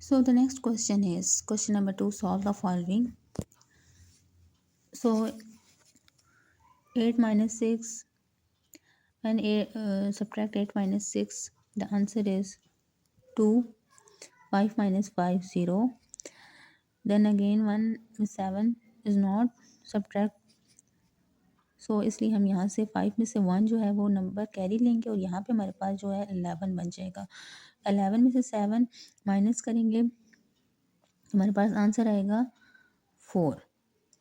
So the next question is question number 2. Solve the following. So 8 minus 6 and subtract 8 minus 6. The answer is 2. 5 minus 5 0. Then again 1 7 is not subtract. सो इसलिए हम यहाँ से 5 में से 1 जो है वो नंबर कैरी लेंगे और यहाँ पे हमारे पास जो है 11 बन जाएगा। 11 में से 7 माइनस करेंगे तो हमारे पास आंसर आएगा 4।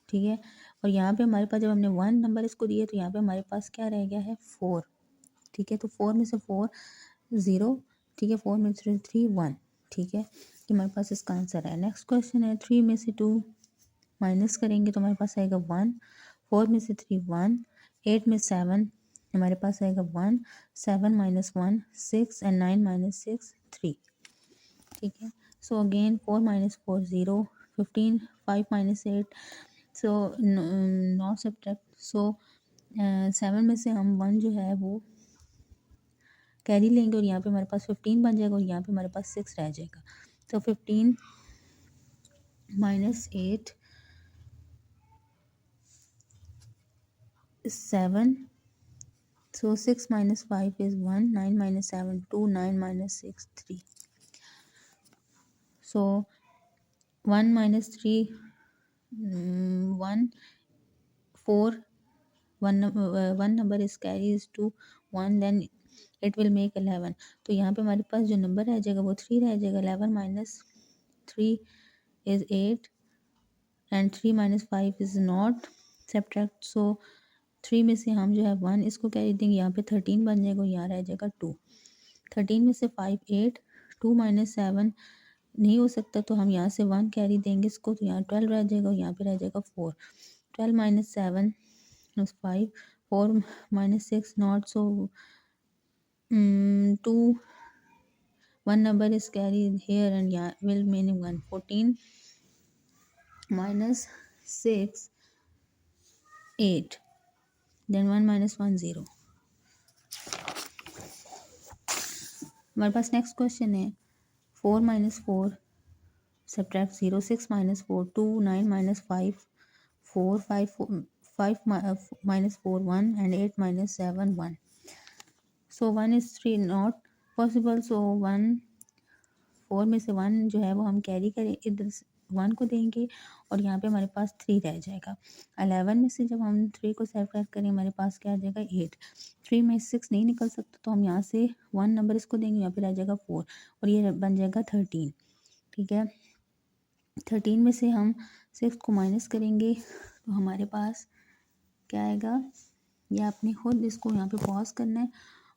ठीक है, और यहाँ पे हमारे पास जब हमने 1 नंबर इसको दिए तो यहाँ पे हमारे पास क्या रह गया है 4। ठीक है, तो 4 में से 4 0। ठीक है, 4 में से 3 1। ठीक है, तो हमारे पास इसका आंसर है। नेक्स्ट क्वेश्चन है 3 में से 2 माइनस करेंगे तो हमारे पास आएगा 1। 4 में से 3 1। 8 में 7 हमारे पास आएगा 1। 7 माइनस 1 6 एंड 9 माइनस 6 3। ठीक है, so again 4 minus 4 0। 15 5 minus 8 so not subtract. So 7 में से हम 1 जो है वो कैरी लेंगे और यहाँ पे हमारे पास 15 बन जाएगा और यहाँ पे हमारे पास 6 रह जाएगा। तो 15 minus 8 7. So 6 minus 5 is 1. 9 minus 7 2. 9 minus 6 3. So 1 minus 3 1 4. One number is carries to 1, then it will make 11. तो यहाँ पे हमारे पास जो नंबर रह जाएगा वो 3 रह जाएगा। 11 minus 3 is 8 and 3 minus 5 is not subtract. So 3 में से हम जो है 1 इसको कैरी देंगे, यहाँ पे 13 बन जाएगा और यहाँ रह जाएगा 2। 13 में से 5 8। 2 माइनस 7 नहीं हो सकता तो हम यहाँ से 1 कैरी देंगे इसको, तो यहाँ 12 रह जाएगा और यहाँ पे रह जाएगा 4। 12 minus 7 is 5. 4 minus 6 not. So 2 1 number is carried here and यहाँ will meaning 1. 14 minus 6 8. Then 1 minus 1 0. हमारे पास नेक्स्ट क्वेश्चन है 4 minus 4 subtract 0। 6 minus 4 2। 9 minus 5 4। 5 minus 4 1 and 8 minus 7 1। So 1 is 3 not possible. So 1 4 में से 1 जो है वो हम कैरी करें इधर 1 को देंगे और यहाँ पे हमारे पास 3 रह जाएगा। 11 में से जब हम 3 को सब्ट्रैक्ट करें हमारे पास क्या आ जाएगा 8। 3 में 6 नहीं निकल सकता तो हम यहाँ से 1 नंबर इसको देंगे, यहाँ पे रह जाएगा 4 और ये बन जाएगा 13। ठीक है, 13 में से हम 6 को माइनस करेंगे तो हमारे पास क्या आएगा, ये आपने खुद इसको यहाँ पे पॉज करना है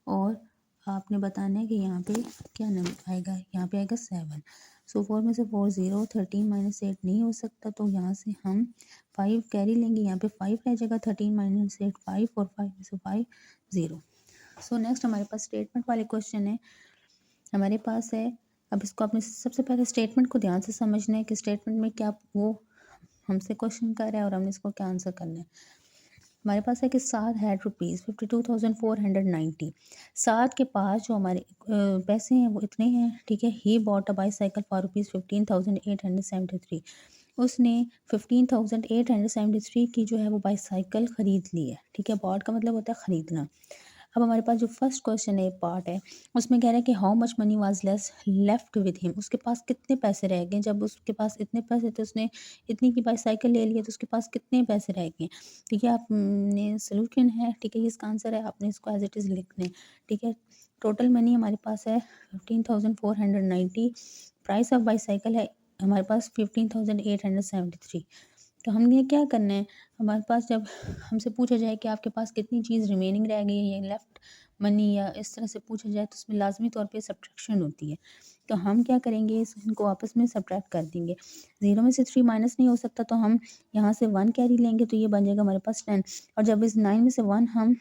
और आपने बताना है कि यहाँ पे क्या नंबर आएगा। यहाँ पे आएगा 7। सो 4 में से 4 0। 13 माइनस 8 नहीं हो सकता तो यहाँ से हम 5 कैरी लेंगे, यहाँ पे 5 रह जाएगा। 13 माइनस 8 5 और 5 में से 5 0। सो नेक्स्ट हमारे पास स्टेटमेंट वाले क्वेश्चन है हमारे पास है। अब इसको आपने सबसे पहले स्टेटमेंट को ध्यान से समझना है कि स्टेटमेंट में क्या वो हमसे क्वेश्चन कर रहा है और हमने इसको क्या आंसर करना है। हमारे पास है कि साद हैड रुपीज़ 52,490। साद के पास जो हमारे पैसे हैं वो इतने हैं। ठीक है, he bought a bicycle for rupees 15,873। उसने 15,873 की जो है वो बाईसाइकिल ख़रीद ली है। ठीक है, बॉट का मतलब होता है ख़रीदना। अब हमारे पास जो फर्स्ट क्वेश्चन है पार्ट है उसमें कह रहा है कि how much money was less left with him. उसके पास कितने पैसे रह गए। जब उसके पास इतने पैसे थे उसने इतनी की बाईसाइकिल ले लिया तो उसके पास कितने पैसे रह गए। ठीक है, आपने सोल्यूशन है। ठीक है, इसका आंसर है, आपने इसको एज इट इज़ लिखना है। ठीक है, टोटल मनी हमारे पास है 15,490। प्राइस ऑफ बाईसाइकिल है हमारे पास 15,873। तो हमने क्या करना है, हमारे पास जब हमसे पूछा जाए कि आपके पास कितनी चीज़ रिमेनिंग रह गई है, लेफ़्ट मनी या इस तरह से पूछा जाए तो उसमें लाजमी तौर पे सब्ट्रैक्शन होती है। तो हम क्या करेंगे, इनको आपस में सब्ट्रैक्ट कर देंगे। 0 में से 3 माइनस नहीं हो सकता तो हम यहाँ से 1 कैरी लेंगे तो ये बन जाएगा हमारे पास 10। और जब इस 9 में से 1 हम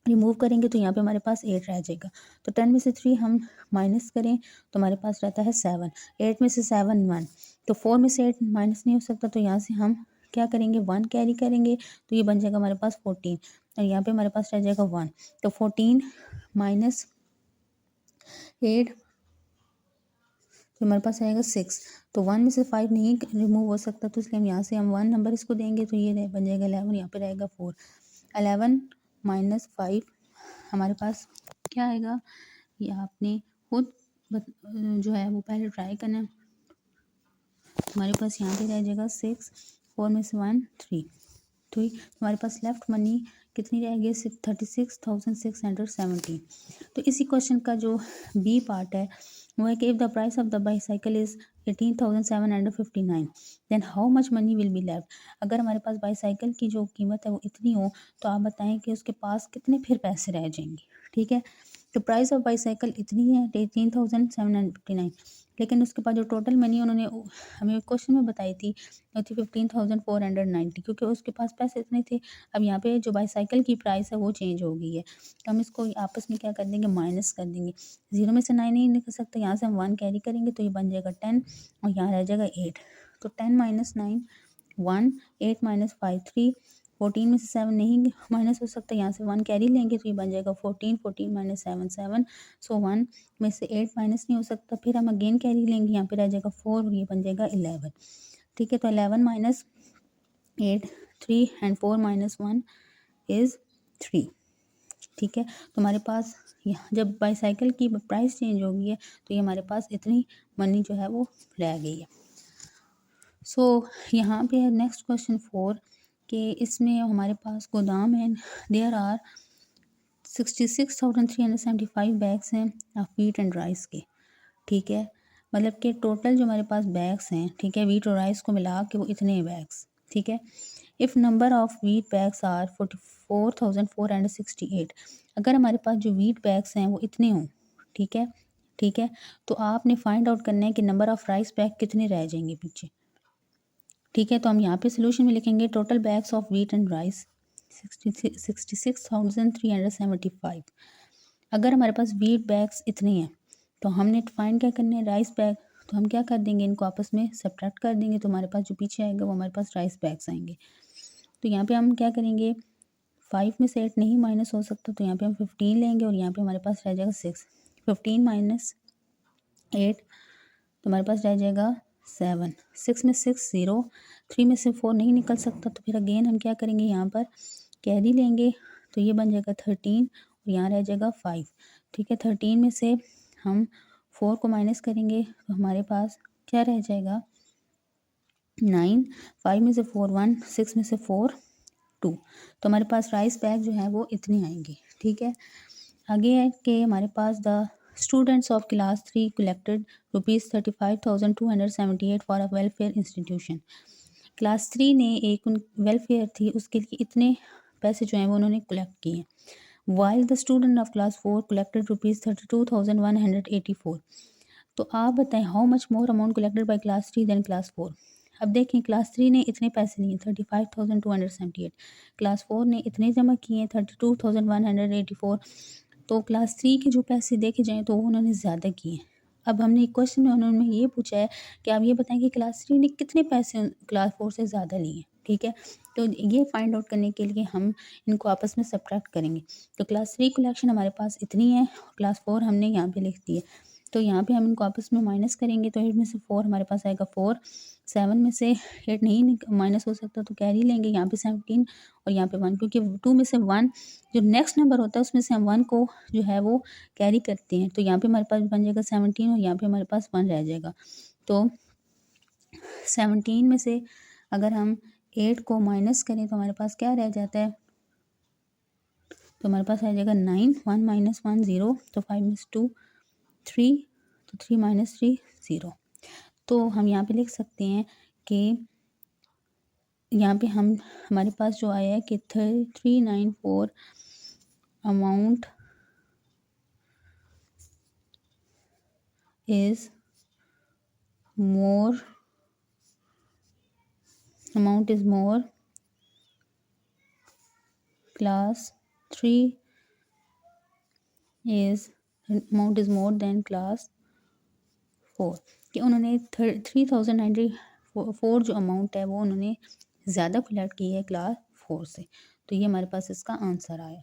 रिमूव करेंगे तो यहाँ पे हमारे पास 8 रह जाएगा। तो 10 में से 3 हम माइनस करें तो हमारे पास रहता है 7। 8 में से 7 1। तो 4 में से 8 माइनस नहीं हो सकता तो यहाँ से हम क्या करेंगे 1 कैरी करेंगे तो ये बन जाएगा हमारे पास 14 और यहाँ पे हमारे पास रह जाएगा 1। तो 14 माइनस 8 तो हमारे पास आएगा 6। तो 1 में से 5 नहीं रिमूव हो सकता, तो इसलिए हम यहाँ से हम 1 नंबर इसको देंगे, तो ये बन जाएगा 11, यहाँ पे रहेगा 4। 11 माइनस 5 हमारे पास क्या आएगा, ये आपने खुद जो है वो पहले ट्राई करना है। हमारे पास यहाँ पे रह जाएगा 6, 4 में से 1 3, ठीक। हमारे पास लेफ्ट मनी कितनी रहेगी, 36,617। तो इसी क्वेश्चन का जो बी पार्ट है वो है कि if the price of the bicycle is 18,759 then how much money will be left. अगर हमारे पास बाईसाइकिल की जो कीमत है वो इतनी हो तो आप बताएं कि उसके पास कितने फिर पैसे रह जाएंगे, ठीक है। तो प्राइस ऑफ बाईसाइकिल इतनी है 18,759, लेकिन उसके बाद जो टोटल मनी उन्होंने हमें क्वेश्चन में बताई थी वो थी 15,490, क्योंकि उसके पास पैसे इतने थे। अब यहाँ पे जो बाईसाइकिल की प्राइस है वो चेंज हो गई है, तो हम इसको आपस में क्या कर देंगे, माइनस कर देंगे। 0 में से 9 नहीं निकल सकता, यहाँ से हम 1 कैरी करेंगे तो ये बन जाएगा 10 और यहाँ रह जाएगा 8। तो 10 माइनस 9 1, 8 माइनस 5 3, 14 में से 7 नहीं माइनस हो सकता, यहाँ से 1 कैरी लेंगे तो ये बन जाएगा 14, 14 माइनस 7 7। सो 1 में से 8 माइनस नहीं हो सकता, फिर हम अगेन कैरी लेंगे, यहाँ पे रह जाएगा 4 और ये बन जाएगा 11, ठीक है। तो 11 माइनस 8 3 एंड 4 माइनस 1 इज़ 3, ठीक है। तो हमारे पास यहाँ जब बाईसाइकिल की प्राइस चेंज हो गई है तो ये हमारे पास इतनी मनी जो है वो रह गई है। सो यहाँ पे है नेक्स्ट क्वेश्चन 4 कि इसमें हमारे पास गोदाम है, देयर आर 66,375 बैग्स हैं ऑफ वीट एंड राइस के, ठीक है। मतलब कि टोटल जो हमारे पास बैग्स हैं, ठीक है, वीट और राइस को मिला के वो इतने बैग्स, ठीक है। If number of wheat bags are 44,468, अगर हमारे पास जो वीट बैग्स हैं वो इतने हों, ठीक है, ठीक है, तो आपने फाइंड आउट करना है कि नंबर ऑफ राइस बैग कितने रह जाएंगे पीछे, ठीक है। तो हम यहाँ पे सोल्यूशन में लिखेंगे total bags of wheat and rice 66,375। अगर हमारे पास वीट बैग्स इतने हैं तो हमने फाइंड क्या करना है, राइस बैग, तो हम क्या कर देंगे, इनको आपस में सब्ट्रैक्ट कर देंगे, तो हमारे पास जो पीछे आएगा वो हमारे पास राइस बैग्स आएंगे। तो यहाँ पे हम क्या करेंगे, 5 में से 8 नहीं माइनस हो सकता, तो यहाँ पे हम 15 लेंगे और यहाँ पे हमारे पास रह जाएगा 6। 15 माइनस 8 तो हमारे पास रह जाएगा 7। 6 में 6 0, 3 में से 4 नहीं निकल सकता, तो फिर अगेन हम क्या करेंगे, यहाँ पर कैरी लेंगे, तो ये बन जाएगा 13 और यहाँ रह जाएगा 5, ठीक है। 13 में से हम 4 को माइनस करेंगे तो हमारे पास क्या रह जाएगा, 9। 5 में से 4 1, 6 में से 4 2, तो हमारे पास राइस बैग जो है वो इतने आएंगे, ठीक है। आगे है कि हमारे पास the students of class 3 collected ₹35,278 for a welfare institution. Class 3 ने एक वेलफेयर थी उसके लिए इतने पैसे जो हैं वो उन्होंने कलेक्ट किए हैं। While the student of class 4 collected ₹32,184। तो आप बताएं how much more amount collected by class 3 then class 4। अब देखें क्लास 3 ने इतने पैसे लिए 35,278, क्लास 4 ने इतने जमा किए 32,184, तो क्लास 3 के जो पैसे देखे जाएँ तो वो उन्होंने ज़्यादा किए। अब हमने एक क्वेश्चन में उन्होंने ये पूछा है कि आप ये बताएं कि क्लास 3 ने कितने पैसे क्लास 4 से ज़्यादा लिए, ठीक है। तो ये फाइंड आउट करने के लिए हम इनको आपस में सब्ट्रैक्ट करेंगे। तो क्लास 3 कलेक्शन हमारे पास इतनी है, क्लास 4 हमने यहाँ पे लिख दी है, तो यहाँ पे हम इनको आपस में माइनस करेंगे, तो 8 में से 4 हमारे पास आएगा 4, 7 में से 8 नहीं माइनस हो सकता, तो कैरी लेंगे, यहाँ पे 17 और यहाँ पे 1, क्योंकि 2 में से 1 जो नेक्स्ट नंबर होता है उसमें से हम 1 को जो है वो कैरी करते हैं, तो यहाँ पे हमारे पास बन जाएगा 17 और यहाँ पे हमारे पास 1 रह जाएगा। तो 17 में से अगर हम 8 को माइनस करें तो हमारे पास क्या रह जाता है, तो हमारे पास आ जाएगा 9, 1 माइनस 1 0, तो 5 में से 2 3, तो 3 माइनस 3 0। तो हम यहाँ पे लिख सकते हैं कि यहाँ पे हम हमारे पास जो आया है कि 394 amount is more class 3 is amount is more than class 4, कि उन्होंने 3,094 जो अमाउंट है वो उन्होंने ज़्यादा कलेक्ट की है क्लास 4 से। तो ये हमारे पास इसका आंसर आया।